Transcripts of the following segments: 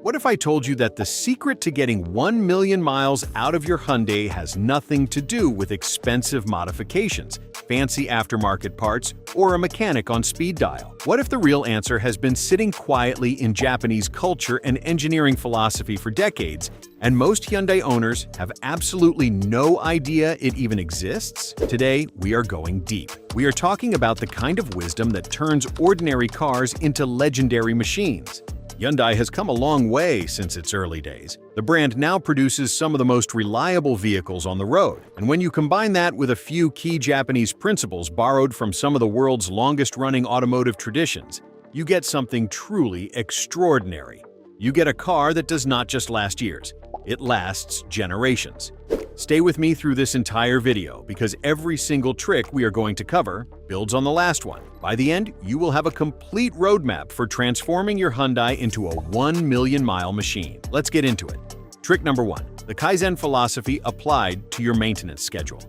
What if I told you that the secret to getting 1 million miles out of your Hyundai has nothing to do with expensive modifications, fancy aftermarket parts, or a mechanic on speed dial? What if the real answer has been sitting quietly in Japanese culture and engineering philosophy for decades, and most Hyundai owners have absolutely no idea it even exists? Today, we are going deep. We are talking about the kind of wisdom that turns ordinary cars into legendary machines. Hyundai has come a long way since its early days. The brand now produces some of the most reliable vehicles on the road, and when you combine that with a few key Japanese principles borrowed from some of the world's longest-running automotive traditions, you get something truly extraordinary. You get a car that does not just last years, it lasts generations. Stay with me through this entire video because every single trick we are going to cover builds on the last one. By the end, you will have a complete roadmap for transforming your Hyundai into a 1 million mile machine. Let's get into it. Trick number 1. The Kaizen philosophy applied to your maintenance schedule.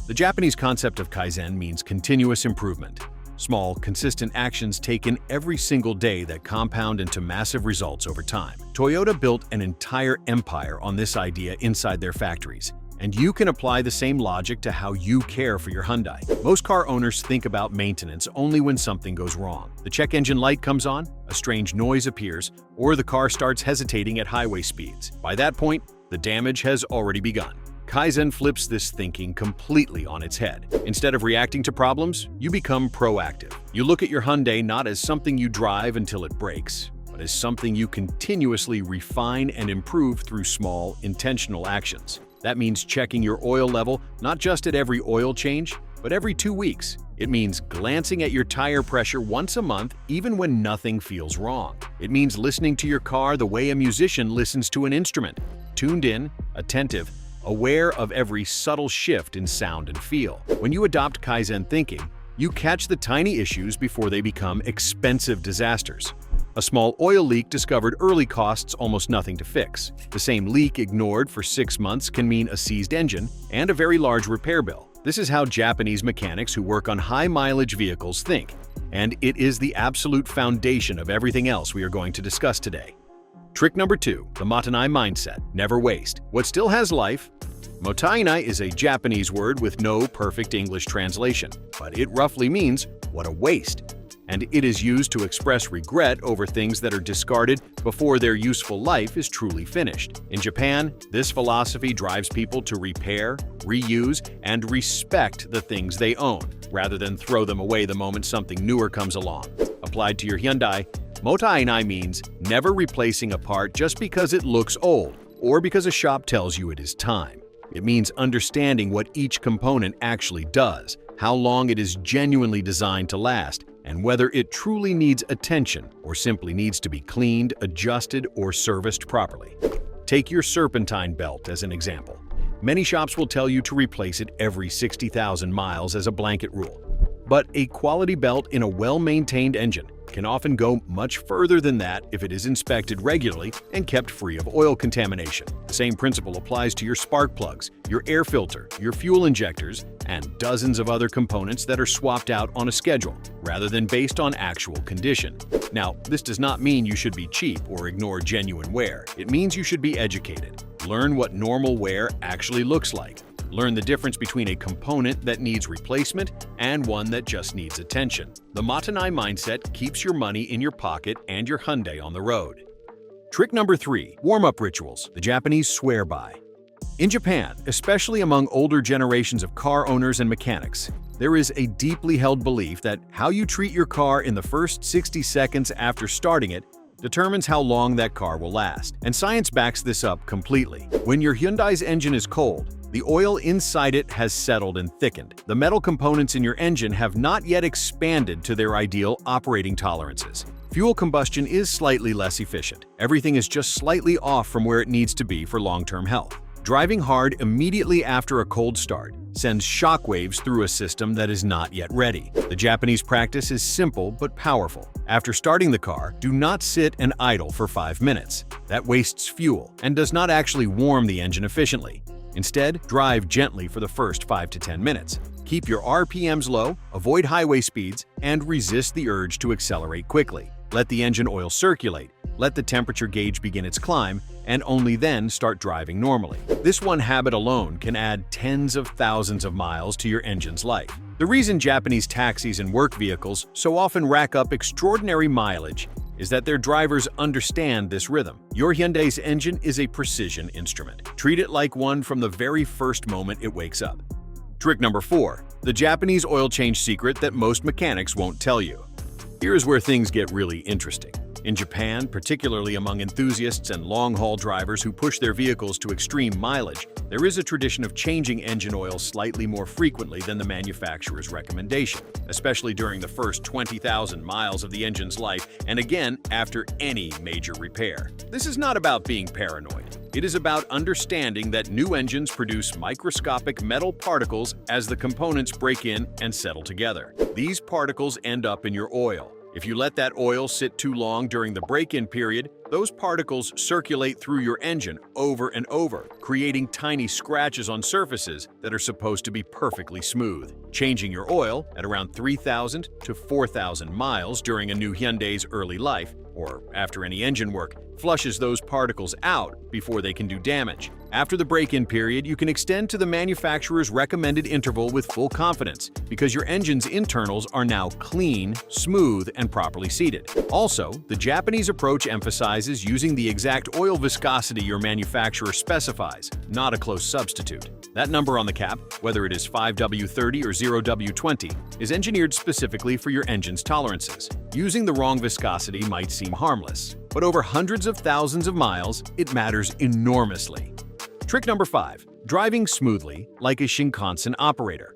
The Japanese concept of Kaizen means continuous improvement. Small, consistent actions taken every single day that compound into massive results over time. Toyota built an entire empire on this idea inside their factories, and you can apply the same logic to how you care for your Hyundai. Most car owners think about maintenance only when something goes wrong. The check engine light comes on, a strange noise appears, or the car starts hesitating at highway speeds. By that point, the damage has already begun. Kaizen flips this thinking completely on its head. Instead of reacting to problems, you become proactive. You look at your Hyundai not as something you drive until it breaks, but as something you continuously refine and improve through small, intentional actions. That means checking your oil level not just at every oil change, but every 2 weeks. It means glancing at your tire pressure once a month even when nothing feels wrong. It means listening to your car the way a musician listens to an instrument, tuned in, attentive, aware of every subtle shift in sound and feel. When you adopt Kaizen thinking, you catch the tiny issues before they become expensive disasters. A small oil leak discovered early costs almost nothing to fix. The same leak ignored for 6 months can mean a seized engine and a very large repair bill. This is how Japanese mechanics who work on high-mileage vehicles think, and it is the absolute foundation of everything else we are going to discuss today. Trick number 2, the Mottainai mindset, never waste. What still has life? Mottainai is a Japanese word with no perfect English translation, but it roughly means, what a waste. And it is used to express regret over things that are discarded before their useful life is truly finished. In Japan, this philosophy drives people to repair, reuse, and respect the things they own, rather than throw them away the moment something newer comes along. Applied to your Hyundai, Mottainai means never replacing a part just because it looks old or because a shop tells you it is time. It means understanding what each component actually does, how long it is genuinely designed to last, and whether it truly needs attention or simply needs to be cleaned, adjusted, or serviced properly. Take your serpentine belt as an example. Many shops will tell you to replace it every 60,000 miles as a blanket rule. But a quality belt in a well-maintained engine can often go much further than that if it is inspected regularly and kept free of oil contamination. The same principle applies to your spark plugs, your air filter, your fuel injectors, and dozens of other components that are swapped out on a schedule, rather than based on actual condition. Now, this does not mean you should be cheap or ignore genuine wear. It means you should be educated. Learn what normal wear actually looks like. Learn the difference between a component that needs replacement and one that just needs attention. The Mottainai mindset keeps your money in your pocket and your Hyundai on the road. Trick number 3, warm-up rituals the Japanese swear by. In Japan, especially among older generations of car owners and mechanics, there is a deeply held belief that how you treat your car in the first 60 seconds after starting it determines how long that car will last. And science backs this up completely. When your Hyundai's engine is cold, the oil inside it has settled and thickened. The metal components in your engine have not yet expanded to their ideal operating tolerances. Fuel combustion is slightly less efficient. Everything is just slightly off from where it needs to be for long-term health. Driving hard immediately after a cold start sends shockwaves through a system that is not yet ready. The Japanese practice is simple but powerful. After starting the car, do not sit and idle for 5 minutes. That wastes fuel and does not actually warm the engine efficiently. Instead, drive gently for the first 5 to 10 minutes. Keep your RPMs low, avoid highway speeds, and resist the urge to accelerate quickly. Let the engine oil circulate, Let the temperature gauge begin its climb, and only then start driving normally. This one habit alone can add tens of thousands of miles to your engine's life. The reason Japanese taxis and work vehicles so often rack up extraordinary mileage is that their drivers understand this rhythm. Your Hyundai's engine is a precision instrument. Treat it like one from the very first moment it wakes up. Trick number 4. The Japanese oil change secret that most mechanics won't tell you. Here's where things get really interesting. In Japan, particularly among enthusiasts and long-haul drivers who push their vehicles to extreme mileage, there is a tradition of changing engine oil slightly more frequently than the manufacturer's recommendation, especially during the first 20,000 miles of the engine's life and again after any major repair. This is not about being paranoid. It is about understanding that new engines produce microscopic metal particles as the components break in and settle together. These particles end up in your oil. If you let that oil sit too long during the break-in period, those particles circulate through your engine over and over, creating tiny scratches on surfaces that are supposed to be perfectly smooth. Changing your oil at around 3,000 to 4,000 miles during a new Hyundai's early life, or after any engine work, flushes those particles out before they can do damage. After the break-in period, you can extend to the manufacturer's recommended interval with full confidence because your engine's internals are now clean, smooth, and properly seated. Also, the Japanese approach emphasizes using the exact oil viscosity your manufacturer specifies, not a close substitute. That number on the cap, whether it is 5W30 or 0W20, is engineered specifically for your engine's tolerances. Using the wrong viscosity might seem harmless, but over hundreds of thousands of miles, it matters enormously. Trick number 5. Driving smoothly like a Shinkansen operator.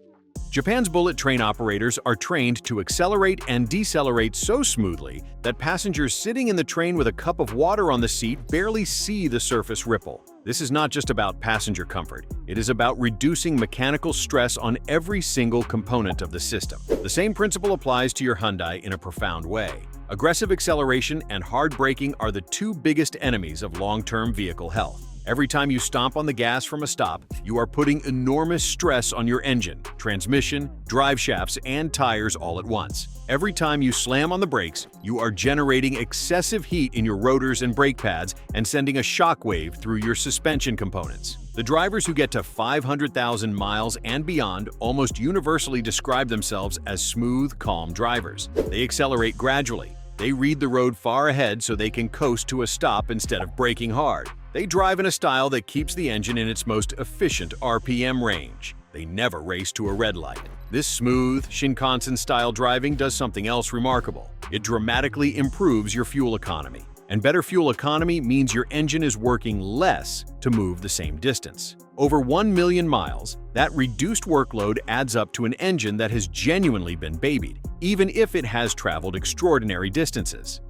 Japan's bullet train operators are trained to accelerate and decelerate so smoothly that passengers sitting in the train with a cup of water on the seat barely see the surface ripple. This is not just about passenger comfort. It is about reducing mechanical stress on every single component of the system. The same principle applies to your Hyundai in a profound way. Aggressive acceleration and hard braking are the two biggest enemies of long-term vehicle health. Every time you stomp on the gas from a stop, you are putting enormous stress on your engine, transmission, drive shafts, and tires all at once. Every time you slam on the brakes, you are generating excessive heat in your rotors and brake pads and sending a shockwave through your suspension components. The drivers who get to 500,000 miles and beyond almost universally describe themselves as smooth, calm drivers. They accelerate gradually. They read the road far ahead so they can coast to a stop instead of braking hard. They drive in a style that keeps the engine in its most efficient RPM range. They never race to a red light. This smooth, Shinkansen-style driving does something else remarkable. It dramatically improves your fuel economy. And better fuel economy means your engine is working less to move the same distance. Over 1 million miles, that reduced workload adds up to an engine that has genuinely been babied, even if it has traveled extraordinary distances.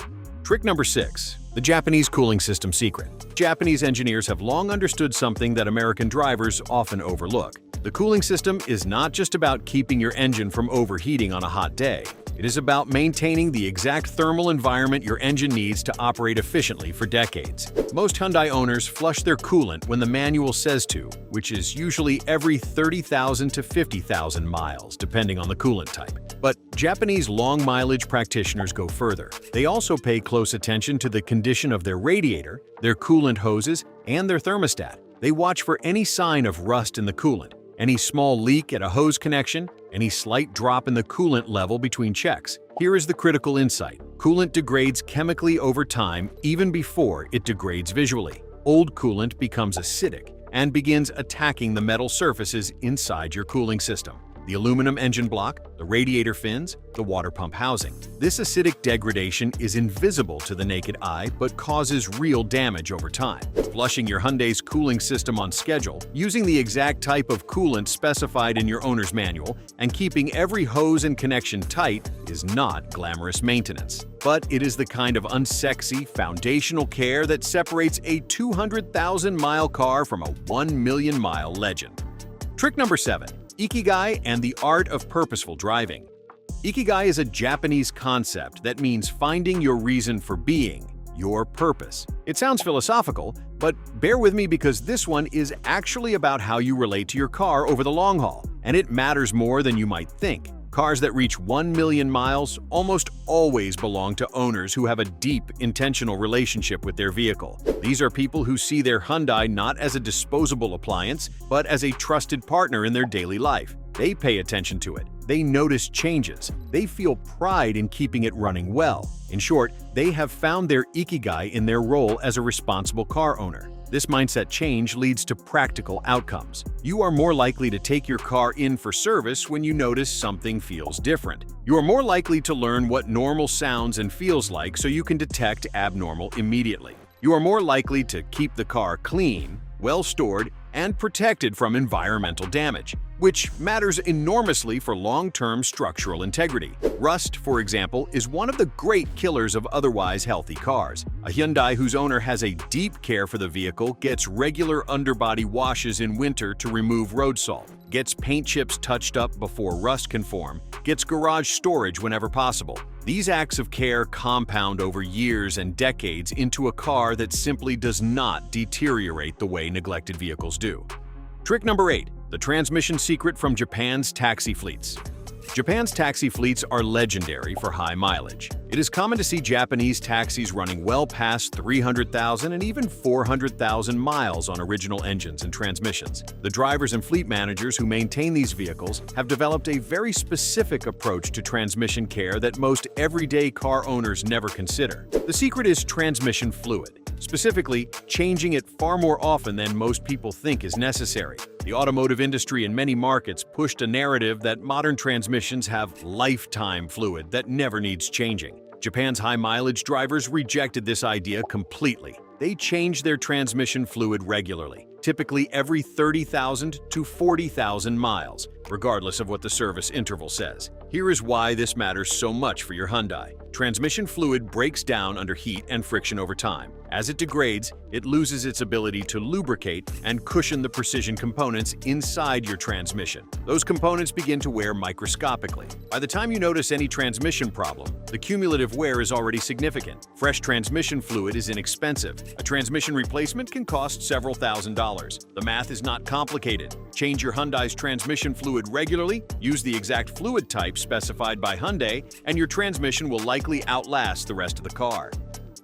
Trick number 6. The Japanese cooling system secret. Japanese engineers have long understood something that American drivers often overlook. The cooling system is not just about keeping your engine from overheating on a hot day. It is about maintaining the exact thermal environment your engine needs to operate efficiently for decades. Most Hyundai owners flush their coolant when the manual says to, which is usually every 30,000 to 50,000 miles, depending on the coolant type. But Japanese long-mileage practitioners go further. They also pay close attention to the condition of their radiator, their coolant hoses, and their thermostat. They watch for any sign of rust in the coolant, any small leak at a hose connection, any slight drop in the coolant level between checks. Here is the critical insight. Coolant degrades chemically over time even before it degrades visually. Old coolant becomes acidic and begins attacking the metal surfaces inside your cooling system. The aluminum engine block, the radiator fins, the water pump housing. This acidic degradation is invisible to the naked eye but causes real damage over time. Flushing your Hyundai's cooling system on schedule, using the exact type of coolant specified in your owner's manual, and keeping every hose and connection tight is not glamorous maintenance. But it is the kind of unsexy, foundational care that separates a 200,000-mile car from a 1-million-mile legend. Trick number 7. Ikigai and the art of purposeful driving. Ikigai is a Japanese concept that means finding your reason for being, your purpose. It sounds philosophical, but bear with me because this one is actually about how you relate to your car over the long haul, and it matters more than you might think. Cars that reach 1 million miles almost always belong to owners who have a deep, intentional relationship with their vehicle. These are people who see their Hyundai not as a disposable appliance, but as a trusted partner in their daily life. They pay attention to it. They notice changes. They feel pride in keeping it running well. In short, they have found their ikigai in their role as a responsible car owner. This mindset change leads to practical outcomes. You are more likely to take your car in for service when you notice something feels different. You are more likely to learn what normal sounds and feels like so you can detect abnormal immediately. You are more likely to keep the car clean, well stored, and protected from environmental damage, which matters enormously for long-term structural integrity. Rust, for example, is one of the great killers of otherwise healthy cars. A Hyundai whose owner has a deep care for the vehicle gets regular underbody washes in winter to remove road salt, gets paint chips touched up before rust can form, gets garage storage whenever possible. These acts of care compound over years and decades into a car that simply does not deteriorate the way neglected vehicles do. Trick number 8. The transmission secret from Japan's taxi fleets. Japan's taxi fleets are legendary for high mileage. It is common to see Japanese taxis running well past 300,000 and even 400,000 miles on original engines and transmissions. The drivers and fleet managers who maintain these vehicles have developed a very specific approach to transmission care that most everyday car owners never consider. The secret is transmission fluid. Specifically, changing it far more often than most people think is necessary. The automotive industry in many markets pushed a narrative that modern transmissions have lifetime fluid that never needs changing. Japan's high-mileage drivers rejected this idea completely. They change their transmission fluid regularly, typically every 30,000 to 40,000 miles, regardless of what the service interval says. Here is why this matters so much for your Hyundai. Transmission fluid breaks down under heat and friction over time. As it degrades, it loses its ability to lubricate and cushion the precision components inside your transmission. Those components begin to wear microscopically. By the time you notice any transmission problem, the cumulative wear is already significant. Fresh transmission fluid is inexpensive. A transmission replacement can cost several $1,000s. The math is not complicated. Change your Hyundai's transmission fluid regularly, use the exact fluid type specified by Hyundai, and your transmission will likely outlast the rest of the car.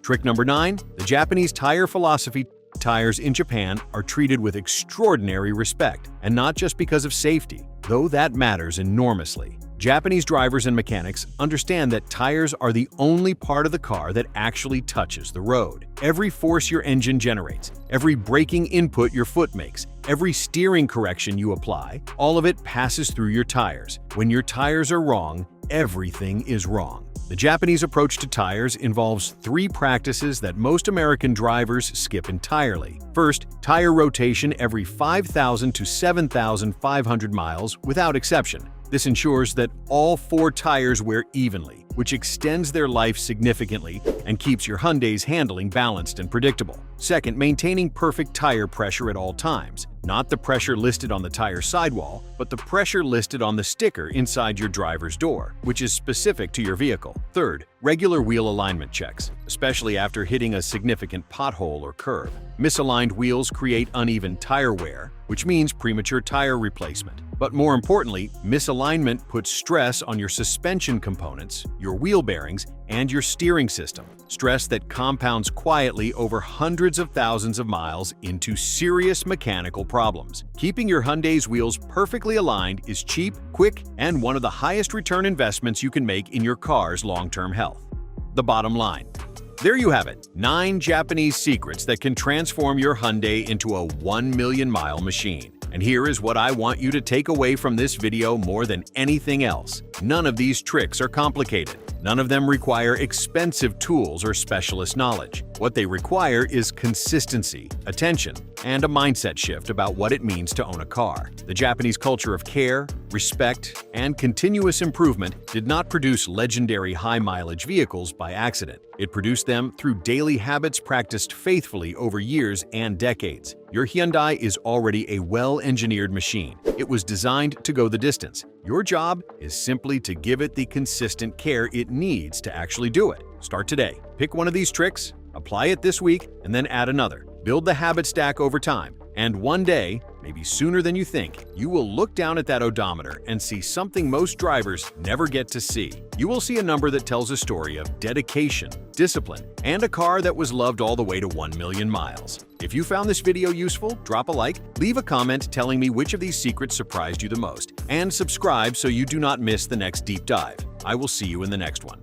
Trick number 9. The Japanese tire philosophy. Tires in Japan are treated with extraordinary respect, and not just because of safety, though that matters enormously. Japanese drivers and mechanics understand that tires are the only part of the car that actually touches the road. Every force your engine generates, every braking input your foot makes, every steering correction you apply, all of it passes through your tires. When your tires are wrong, everything is wrong. The Japanese approach to tires involves 3 practices that most American drivers skip entirely. First, tire rotation every 5,000 to 7,500 miles without exception. This ensures that all 4 tires wear evenly, which extends their life significantly and keeps your Hyundai's handling balanced and predictable. Second, maintaining perfect tire pressure at all times. Not the pressure listed on the tire sidewall, but the pressure listed on the sticker inside your driver's door, which is specific to your vehicle. Third, regular wheel alignment checks, especially after hitting a significant pothole or curb. Misaligned wheels create uneven tire wear, which means premature tire replacement. But more importantly, misalignment puts stress on your suspension components, your wheel bearings, and your steering system. Stress that compounds quietly over hundreds of thousands of miles into serious mechanical problems. Keeping your Hyundai's wheels perfectly aligned is cheap, quick, and one of the highest return investments you can make in your car's long-term health. The bottom line. There you have it, 9 Japanese secrets that can transform your Hyundai into a 1 million mile machine. And here is what I want you to take away from this video more than anything else. None of these tricks are complicated. None of them require expensive tools or specialist knowledge. What they require is consistency, attention, and a mindset shift about what it means to own a car. The Japanese culture of care, respect, and continuous improvement did not produce legendary high-mileage vehicles by accident. It produced them through daily habits practiced faithfully over years and decades. Your Hyundai is already a well-engineered machine. It was designed to go the distance. Your job is simply to give it the consistent care it needs to actually do it. Start today. Pick one of these tricks, apply it this week, and then add another. Build the habit stack over time, and one day, maybe sooner than you think, you will look down at that odometer and see something most drivers never get to see. You will see a number that tells a story of dedication, discipline, and a car that was loved all the way to 1 million miles. If you found this video useful, drop a like, leave a comment telling me which of these secrets surprised you the most, and subscribe so you do not miss the next deep dive. I will see you in the next one.